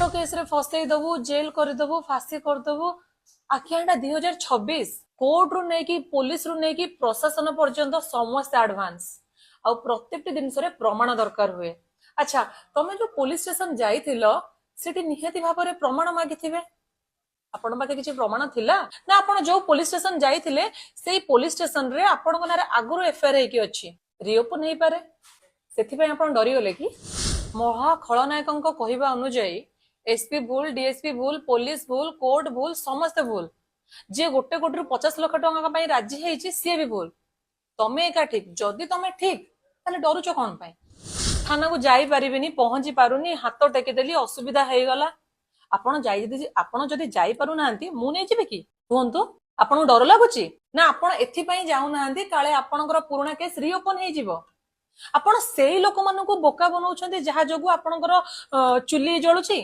Case रे फसई दबु jail करदेबु फांसी करदेबु आखिया 2026 कोर्ट रु नहीं कि पुलिस रु नहीं कि प्रशासन पर्यंत समस्त एडवांस आ प्रत्येक जिनस प्रमाण दरकार हुए। अच्छा तमे जो पुलिस स्टेशन जाइथिलो सेठी निहाती भाव में प्रमाण मागिथिबे आपण पाखे किसी प्रमाण थिला ना आपण जो पुलिस स्टेशन जाइथिले सेई पुलिस स्टेशन रे आपण को नारे आगुरु एफआईआर हेकी अछि रिओपन हेई पारे सेथि पय आपण डरी गले कि महा खलनायकन को कहिबा अनुसार एसपी भूल डीएसपी भूल पुलिस भूल कोर्ट भूल समस्त भूल जे गोटे कोटी 50 लाख टंका पई राजी हेछि सी भी भूल तमे एका ठीक जदि तमे ठीक ताले डरुच कोन पय थाना को जाई परिबिनी पहुंची पारुनी हाथ टेकी देली असुविधा हेई गला आपण जदि जाई पारु नांती मु नै जिबे कि कहंतु आपण डर लागुची ना आपण एथि पई जाउ नांती काले आपणकर पुराना केस रिओपन हेई जिवो आपण सेई लोक मानकु बोका बनाउछन्ती जहा जोगु आपणकर चुली जळुची